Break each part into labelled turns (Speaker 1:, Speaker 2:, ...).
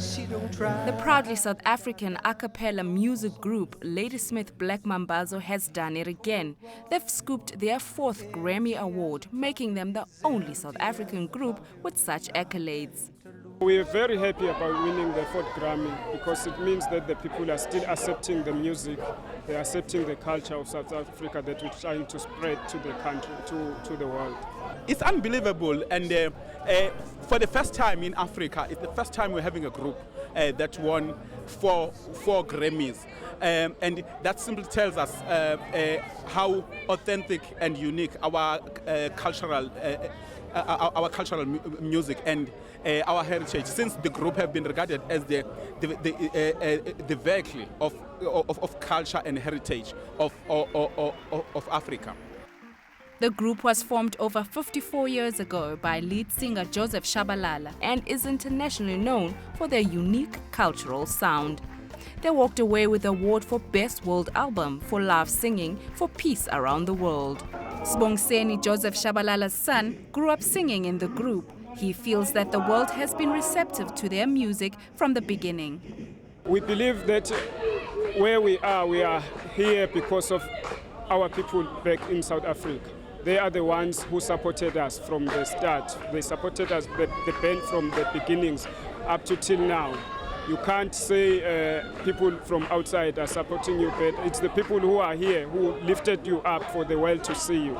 Speaker 1: The proudly South African a cappella music group Ladysmith Black Mambazo has done it again. They've scooped their 4th Grammy Award, making them the only South African group with such accolades.
Speaker 2: We're very happy about winning the 4th Grammy because it means that the people are still accepting the music, they're accepting the culture of South Africa that we're trying to spread to the country, to the world.
Speaker 3: It's unbelievable, and for the first time in Africa, it's the first time we're having a group that won four Grammys. And that simply tells us how authentic and unique our cultural music and our heritage, since the group have been regarded as the vehicle of culture and heritage of Africa.
Speaker 1: The group was formed over 54 years ago by lead singer Joseph Shabalala and is internationally known for their unique cultural sound. They walked away with the award for Best World Album for love singing for peace around the world. Sbongiseni, Joseph Shabalala's son, grew up singing in the group. He feels that the world has been receptive to their music from the beginning.
Speaker 2: We believe that where we are here because of our people back in South Africa. They are the ones who supported us from the start. They supported us, the band, from the beginnings up to till now. You can't say people from outside are supporting you, but it's the people who are here who lifted you up for the world to see you.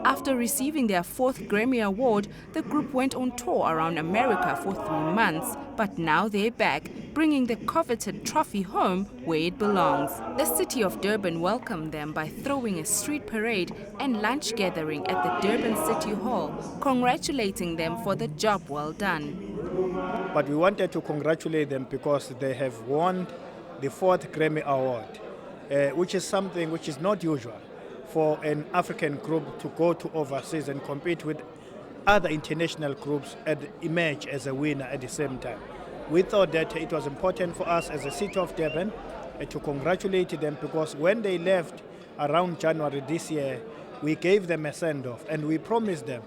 Speaker 1: After receiving their 4th Grammy Award, the group went on tour around America for 3 months. But now they're back, bringing the coveted trophy home where it belongs. The city of Durban welcomed them by throwing a street parade and lunch gathering at the Durban City Hall, congratulating them for the job well done.
Speaker 4: But we wanted to congratulate them because they have won the 4th Grammy Award, which is something which is not usual for an African group to go to overseas and compete with other international groups and emerge as a winner at the same time. We thought that it was important for us as a city of Durban to congratulate them because when they left around January this year, we gave them a send-off and we promised them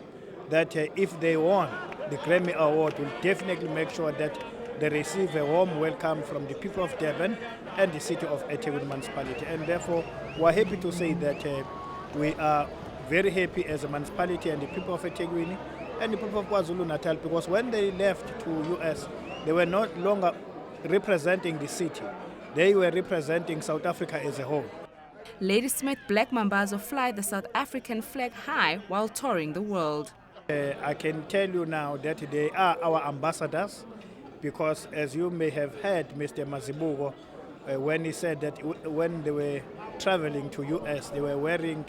Speaker 4: that if they won the Grammy Award, we'll definitely make sure that they receive a warm welcome from the people of Durban and the city of eThekwini municipality. And therefore, we're happy to say that we are very happy as a municipality and the people of eThekwini and the people of KwaZulu-Natal, because when they left to US, they were no longer representing the city. They were representing South Africa as a whole.
Speaker 1: Ladysmith Black Mambazo fly the South African flag high while touring the world.
Speaker 4: I can tell you now that they are our ambassadors, because as you may have heard Mr. Mazibuko, when he said that when they were traveling to US, they were wearing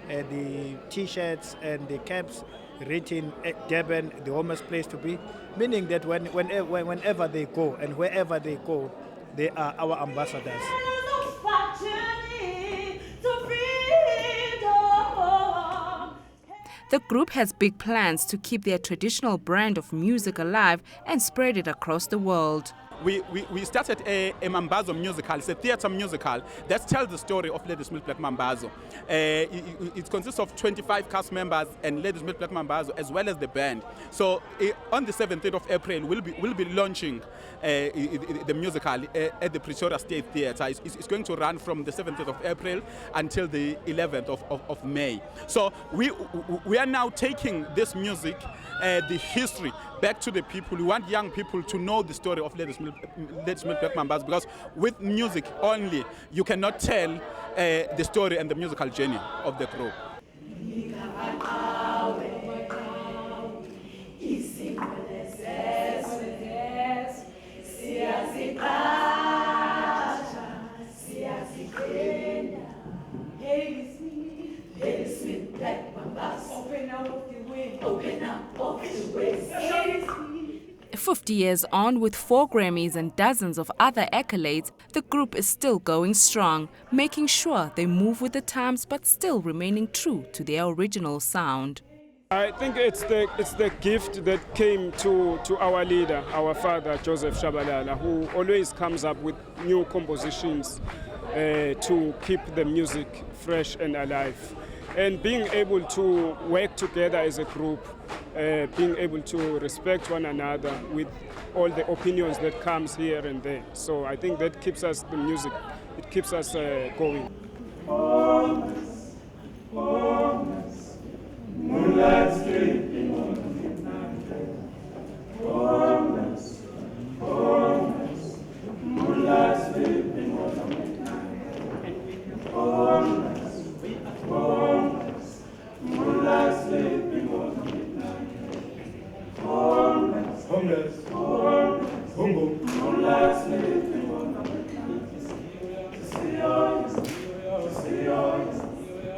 Speaker 4: the T-shirts and the caps written Durban, the warmest place to be, meaning that whenever they go and wherever they go, they are our ambassadors.
Speaker 1: The group has big plans to keep their traditional brand of music alive and spread it across the world.
Speaker 3: We started a Mambazo musical. It's a theatre musical that tells the story of Ladysmith Black Mambazo. It consists of 25 cast members and Ladysmith Black Mambazo as well as the band. So on the 17th of April, we'll be launching the musical at the Pretoria State Theatre. It's going to run from the 17th of April until the 11th of May. So we are now taking this music, the history, back to the people. We want young people to know the story of Ladysmith Black Mambazo, because with music only, you cannot tell the story and the musical journey of the group.
Speaker 1: Open up of the way. 50 years on, with 4 Grammys and dozens of other accolades, the group is still going strong, making sure they move with the times but still remaining true to their original sound.
Speaker 2: I think it's the gift that came to our leader, our father, Joseph Shabalala, who always comes up with new compositions to keep the music fresh and alive. and being able to work together as a group, being able to respect one another with all the opinions that comes here and there. So I think that keeps us, the music, it keeps us going.
Speaker 5: Moonlight sleeping on the midnight. Homeless, homeless, moonlight sleeping on the midnight. Homeless, homeless, moonlight sleeping on the midnight. Homeless, homeless, homeless, moonlight sleeping on the midnight. To see your, to see your,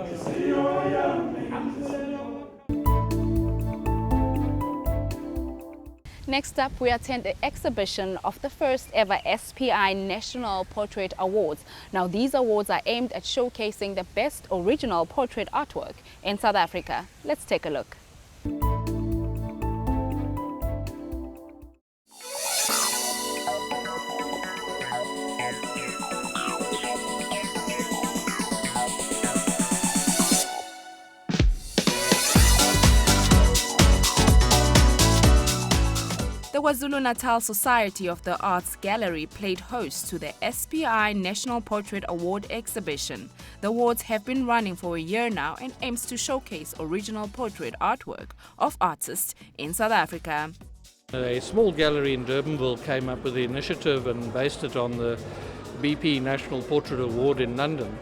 Speaker 5: to see your young man.
Speaker 1: Next up, we attend the exhibition of the first ever SPI National Portrait Awards. Now, these awards are aimed at showcasing the best original portrait artwork in South Africa. Let's take a look. The KwaZulu-Natal Society of the Arts Gallery played host to the SPI National Portrait Award exhibition. The awards have been running for a year now and aims to showcase original portrait artwork of artists in South Africa.
Speaker 6: A small gallery in Durbanville came up with the initiative and based it on the BP National Portrait Award in London.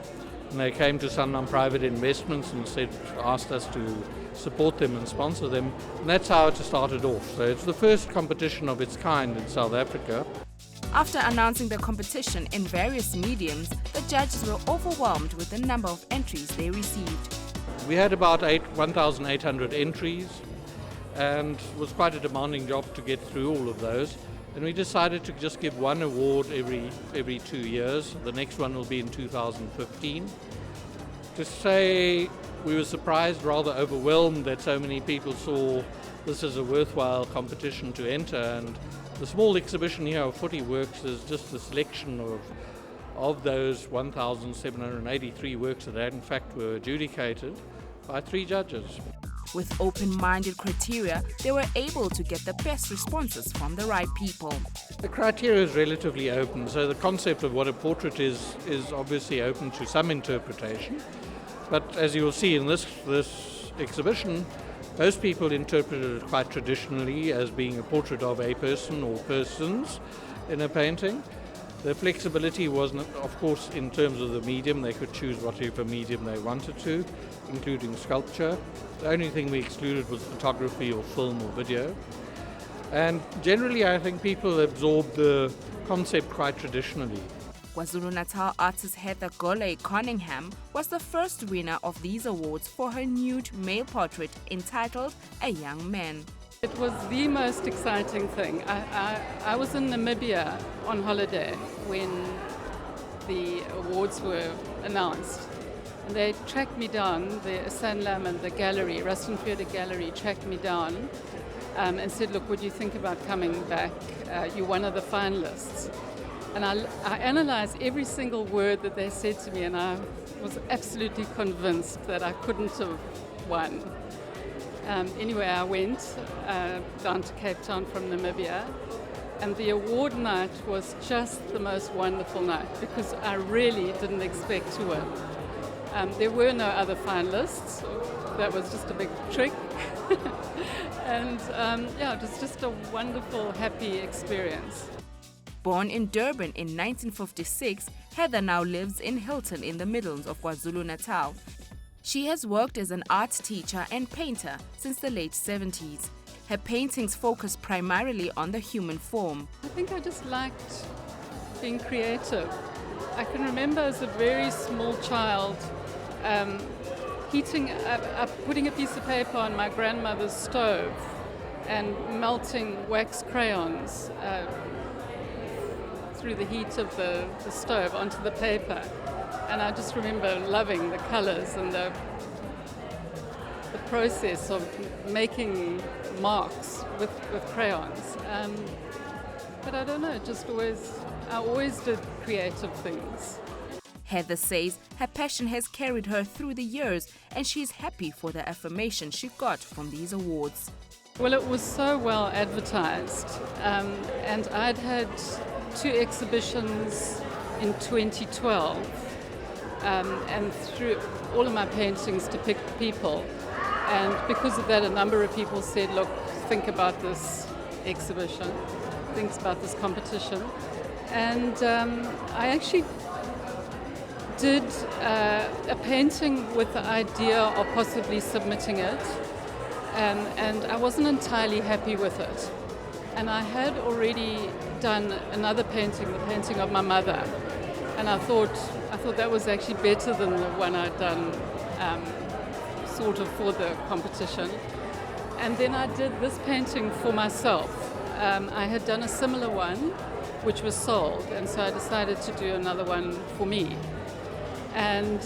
Speaker 6: And they came to Sanlam Private Investments and asked us to support them and sponsor them. And that's how it started off. So it's the first competition of its kind in South Africa.
Speaker 1: After announcing the competition in various mediums, the judges were overwhelmed with the number of entries they received.
Speaker 6: We had about 1,800 entries, and it was quite a demanding job to get through all of those. And we decided to just give one award every 2 years. The next one will be in 2015. To say we were surprised, rather overwhelmed that so many people saw this as a worthwhile competition to enter. And the small exhibition here of 40 works is just a selection of those 1,783 works that in fact were adjudicated by 3 judges.
Speaker 1: With open-minded criteria, they were able to get the best responses from the right people.
Speaker 6: The criteria is relatively open, so the concept of what a portrait is obviously open to some interpretation. But as you'll see in this exhibition, most people interpreted it quite traditionally as being a portrait of a person or persons in a painting. The flexibility wasn't, of course, in terms of the medium. They could choose whatever medium they wanted to, including sculpture. The only thing we excluded was photography or film or video. And generally, I think people absorbed the concept quite traditionally.
Speaker 1: KwaZulu-Natal artist Heather Goley Cunningham was the first winner of these awards for her nude male portrait entitled A Young Man.
Speaker 7: It was the most exciting thing. I was in Namibia on holiday when the awards were announced. And they tracked me down, the Sanlam and the gallery, Rustenburg Gallery tracked me down and said, look, would you think about coming back? You're one of the finalists. And I analysed every single word that they said to me, and I was absolutely convinced that I couldn't have won. Anyway, I went down to Cape Town from Namibia, and the award night was just the most wonderful night because I really didn't expect to win. There were no other finalists. That was just a big trick. And it was just a wonderful, happy experience.
Speaker 1: Born in Durban in 1956, Heather now lives in Hilton in the Midlands of KwaZulu-Natal. She has worked as an art teacher and painter since the late 70s. Her paintings focus primarily on the human form.
Speaker 7: I think I just liked being creative. I can remember as a very small child putting a piece of paper on my grandmother's stove and melting wax crayons through the heat of the stove onto the paper. And I just remember loving the colors and the process of making marks with crayons. But I don't know, I always did creative things.
Speaker 1: Heather says her passion has carried her through the years and she is happy for the affirmation she got from these awards.
Speaker 7: Well, it was so well advertised, and I'd had 2 exhibitions in 2012, and through all of my paintings depict people. And because of that, a number of people said, look, think about this exhibition, think about this competition. And I actually did a painting with the idea of possibly submitting it. And I wasn't entirely happy with it. And I had already done another painting, the painting of my mother. And I thought that was actually better than the one I'd done sort of for the competition. And then I did this painting for myself. I had done a similar one, which was sold, and so I decided to do another one for me. And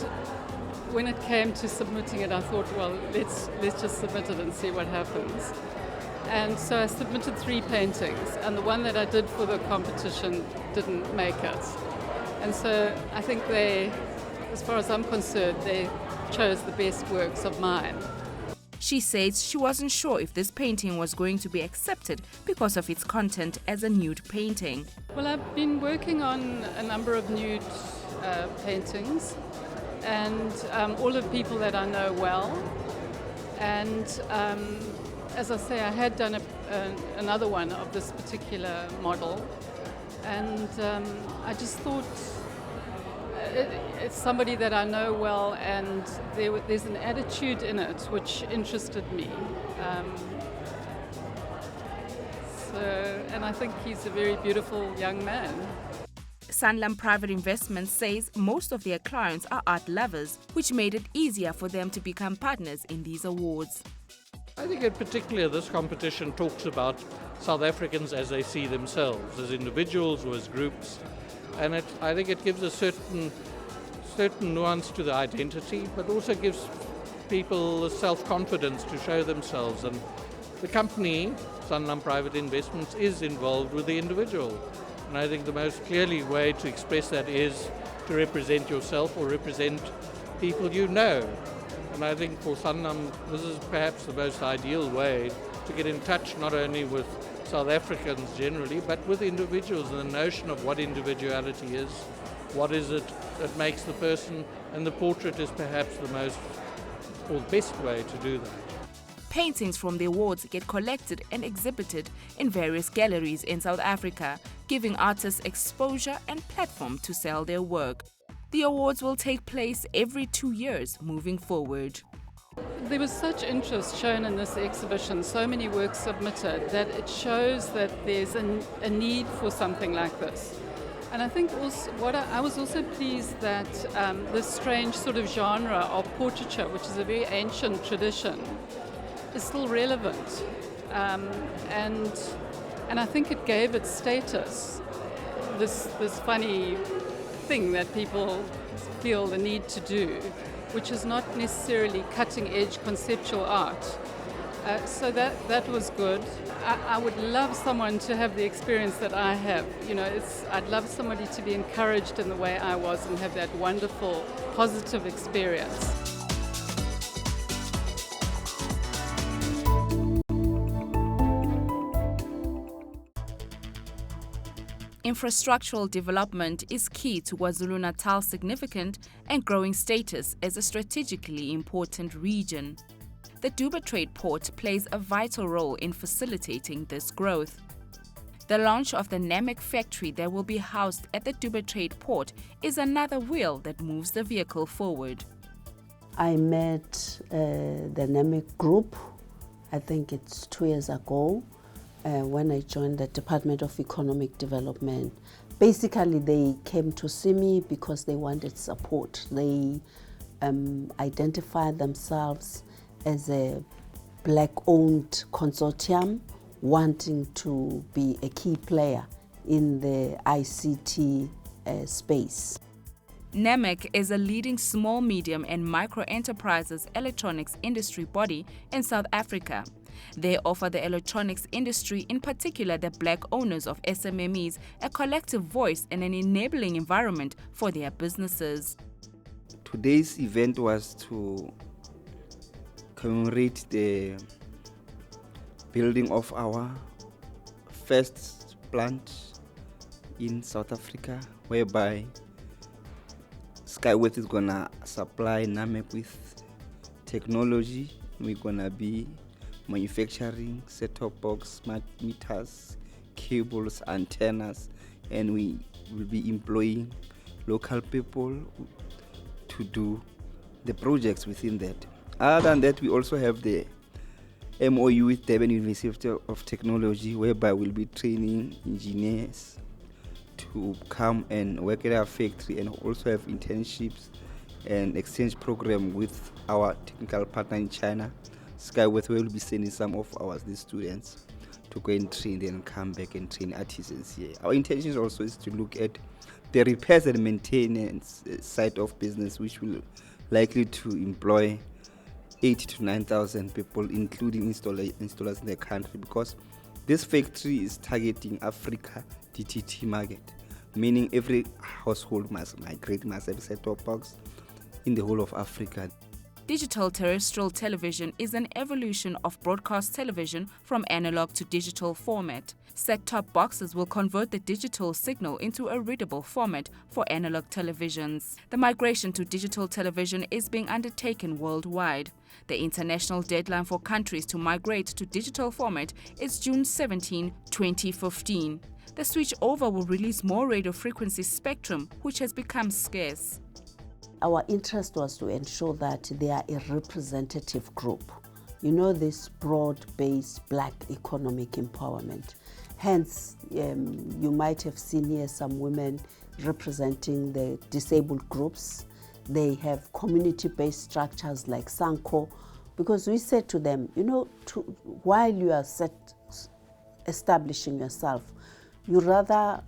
Speaker 7: when it came to submitting it, I thought, well, let's just submit it and see what happens. And so I submitted 3 paintings, and the one that I did for the competition didn't make it. And so I think they, as far as I'm concerned, they chose the best works of mine.
Speaker 1: She says she wasn't sure if this painting was going to be accepted because of its content as a nude painting.
Speaker 7: Well, I've been working on a number of nude paintings, and all of people that I know well. And as I say, I had done another one of this particular model, and I just thought it's somebody that I know well, and there's an attitude in it which interested me. And I think he's a very beautiful young man.
Speaker 1: Sanlam Private Investments says most of their clients are art lovers, which made it easier for them to become partners in these awards.
Speaker 6: I think in particular this competition talks about South Africans as they see themselves, as individuals or as groups. And I think it gives a certain nuance to the identity, but also gives people the self-confidence to show themselves. And the company, Sanlam Private Investments, is involved with the individual. And I think the most clearly way to express that is to represent yourself or represent people you know. And I think for Sanlam, this is perhaps the most ideal way to get in touch not only with South Africans generally, but with individuals, and the notion of what individuality is, what is it that makes the person, and the portrait is perhaps the most or the best way to do that.
Speaker 1: Paintings from the awards get collected and exhibited in various galleries in South Africa, giving artists exposure and platform to sell their work. The awards will take place every 2 years moving forward.
Speaker 7: There was such interest shown in this exhibition, so many works submitted, that it shows that there's a need for something like this. And I think also, I was also pleased that this strange sort of genre of portraiture, which is a very ancient tradition, is still relevant. And I think it gave it status, this funny thing that people feel the need to do, which is not necessarily cutting-edge conceptual art. So that was good. I would love someone to have the experience that I have. You know, I'd love somebody to be encouraged in the way I was and have that wonderful, positive experience.
Speaker 1: Infrastructural development is key to KwaZulu-Natal's significant and growing status as a strategically important region. The Durban Trade Port plays a vital role in facilitating this growth. The launch of the Namek factory that will be housed at the Durban Trade Port is another wheel that moves the vehicle forward.
Speaker 8: I met the Namek group, I think it's 2 years ago, when I joined the Department of Economic Development. Basically, they came to see me because they wanted support. They identified themselves as a Black-owned consortium wanting to be a key player in the ICT space.
Speaker 1: Namek is a leading small, medium and micro enterprises electronics industry body in South Africa. They offer the electronics industry, in particular the black owners of SMMEs, a collective voice and an enabling environment for their businesses.
Speaker 9: Today's event was to commemorate the building of our first plant in South Africa, whereby Skyworth is gonna supply NAMEC with technology. We're gonna be manufacturing set-top box, smart meters, cables, antennas, and we will be employing local people to do the projects within that. Other than that, we also have the MOU with Durban University of Technology, whereby we'll be training engineers to come and work at our factory, and also have internships and exchange program with our technical partner in China, Skyworth, where we'll be sending some of these students to go and train, then come back and train artisans here. Our intention also is to look at the repairs and maintenance side of business, which will likely to employ 8,000 to 9,000 people, including installers in the country, because this factory is targeting Africa DTT market, meaning every household must migrate, must have a set-top box in the whole of Africa.
Speaker 1: Digital terrestrial television is an evolution of broadcast television from analog to digital format. Set-top boxes will convert the digital signal into a readable format for analog televisions. The migration to digital television is being undertaken worldwide. The international deadline for countries to migrate to digital format is June 17, 2015. The switch over will release more radio frequency spectrum, which has become scarce.
Speaker 8: Our interest was to ensure that they are a representative group. You know, this broad-based black economic empowerment. Hence, you might have seen here some women representing the disabled groups. They have community-based structures like Sanko, because we said to them, you know, while you are establishing yourself, you rather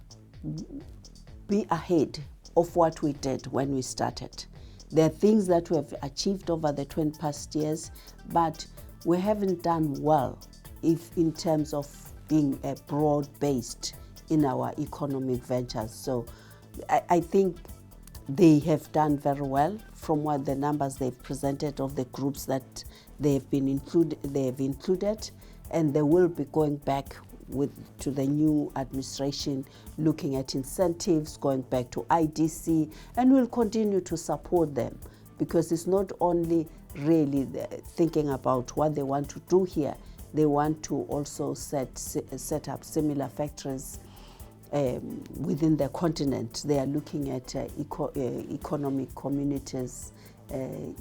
Speaker 8: be ahead of what we did when we started. There are things that we have achieved over the 20 past years, but we haven't done well in terms of being broad-based in our economic ventures. So I think they have done very well from what the numbers they've presented of the groups that they have included, and they will be going back to the new administration, looking at incentives, going back to IDC, and we'll continue to support them, because it's not only really thinking about what they want to do here, they want to also set up similar factories within the continent. They are looking at economic communities,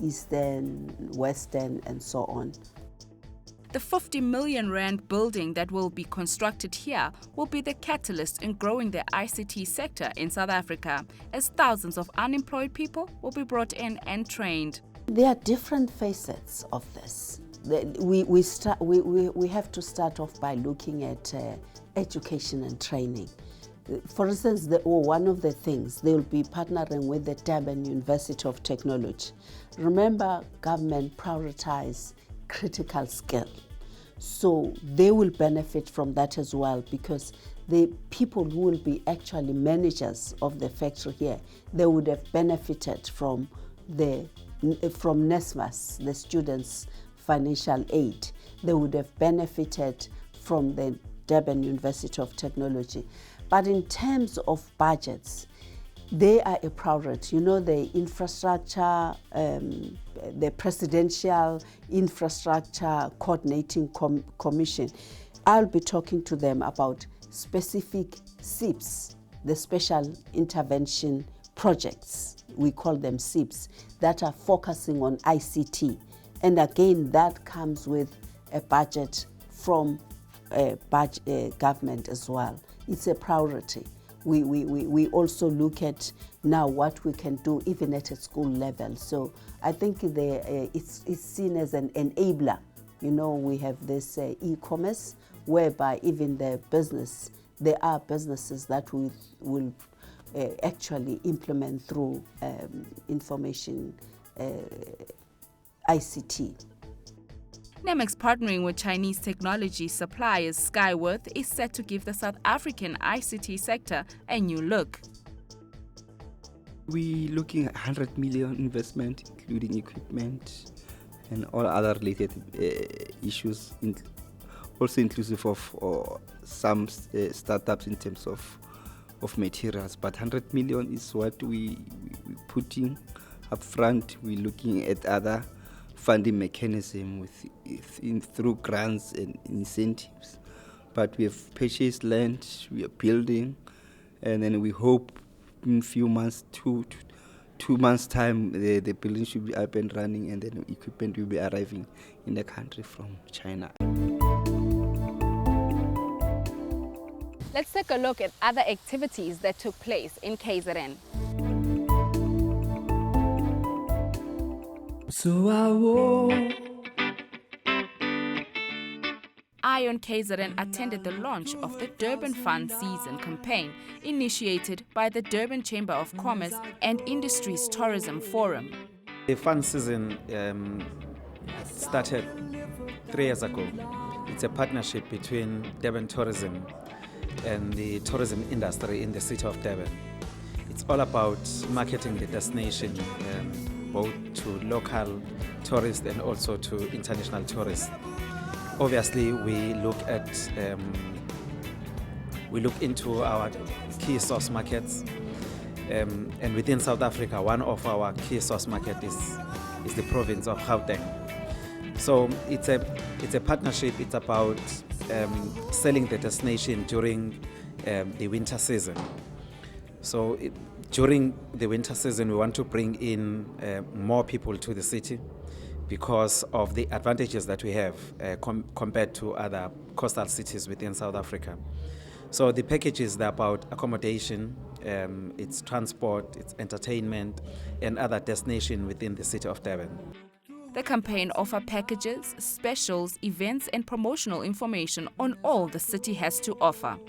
Speaker 8: Eastern, Western, and so on.
Speaker 1: The 50 million rand building that will be constructed here will be the catalyst in growing the ICT sector in South Africa, as thousands of unemployed people will be brought in and trained.
Speaker 8: There are different facets of this. We have to start off by looking at education and training. For instance, one of the things, they will be partnering with the Durban University of Technology. Remember, government prioritize critical skill. So they will benefit from that as well, because the people who will be actually managers of the factory here, they would have benefited from NSFAS, the students' financial aid. They would have benefited from the Durban University of Technology. But in terms of budgets, they are a priority. You know, the infrastructure, the Presidential Infrastructure Coordinating Commission, I'll be talking to them about specific SIPs, the Special Intervention Projects, we call them SIPs, that are focusing on ICT. And again, that comes with a budget from government as well. It's a priority. We also look at now what we can do even at a school level. So I think it's seen as an enabler. You know, we have this e-commerce whereby even there are businesses that we will actually implement through information ICT.
Speaker 1: Namex, partnering with Chinese technology suppliers Skyworth, is set to give the South African ICT sector a new look.
Speaker 9: We're looking at 100 million investment, including equipment and all other related issues, also inclusive of some startups in terms of materials. But 100 million is what we're putting up front. We're looking at other funding mechanism through grants and incentives. But we have purchased land, we are building, and then we hope in a few months, two months' time, the building should be up and running, and then equipment will be arriving in the country from China.
Speaker 1: Let's take a look at other activities that took place in KZN. Ion KZN attended the launch of the Durban Fun Season campaign initiated by the Durban Chamber of Commerce and Industries Tourism Forum.
Speaker 10: The fun season started 3 years ago. It's a partnership between Durban Tourism and the tourism industry in the city of Durban. It's all about marketing the destination both to local tourists and also to international tourists. Obviously, we look into our key source markets, and within South Africa, one of our key source markets is the province of Gauteng. So it's a partnership. It's about selling the destination during the winter season. So during the winter season, we want to bring in more people to the city, because of the advantages that we have compared to other coastal cities within South Africa. So the packages, they're about accommodation, it's transport, it's entertainment, and other destinations within the city of Durban.
Speaker 1: The campaign offers packages, specials, events, and promotional information on all the city has to offer.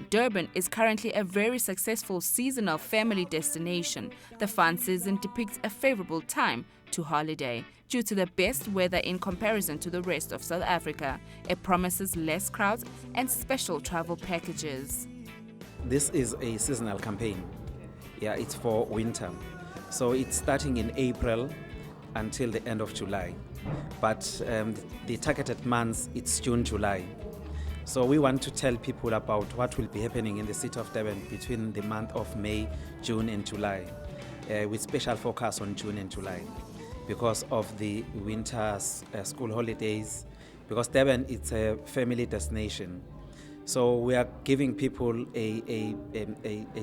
Speaker 1: Durban is currently a very successful seasonal family destination. The fun season depicts a favorable time to holiday due to the best weather in comparison to the rest of South Africa. It promises less crowds and special travel packages.
Speaker 10: This is a seasonal campaign. Yeah, it's for winter. So it's starting in April until the end of July. But the targeted months, it's June, July. So we want to tell people about what will be happening in the city of Durban between the month of May, June and July, with special focus on June and July because of the winter school holidays, because Durban is a family destination. So we are giving people a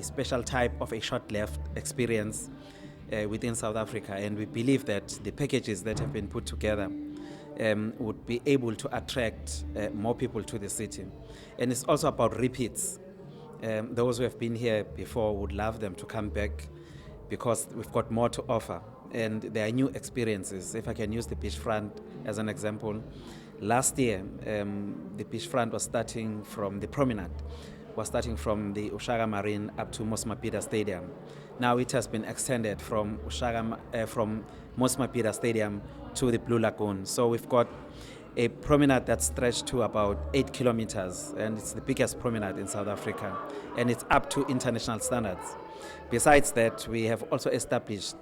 Speaker 10: special type of a short-lived experience within South Africa, and we believe that the packages that have been put together would be able to attract more people to the city. And it's also about repeats. Those who have been here before would love them to come back because we've got more to offer. And there are new experiences. If I can use the beachfront as an example, last year the beachfront was starting from the promenade, was starting from the Ushaga Marine up to Mosmapida Stadium. Now it has been extended from Mosmapida Stadium to the Blue Lagoon. So we've got a promenade that's stretched to about 8 kilometers, and it's the biggest promenade in South Africa, and it's up to international standards. Besides that, we have also established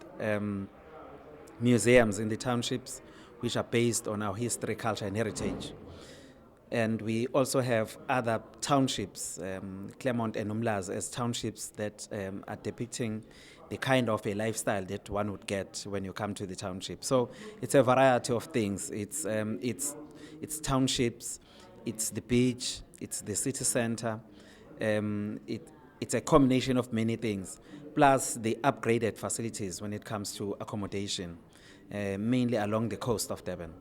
Speaker 10: museums in the townships which are based on our history, culture and heritage. And we also have other townships, Claremont and Umlazi, as townships that are depicting the kind of a lifestyle that one would get when you come to the township. So it's a variety of things. It's townships, it's the beach, it's the city center. It's a combination of many things, plus the upgraded facilities when it comes to accommodation, mainly along the coast of Durban.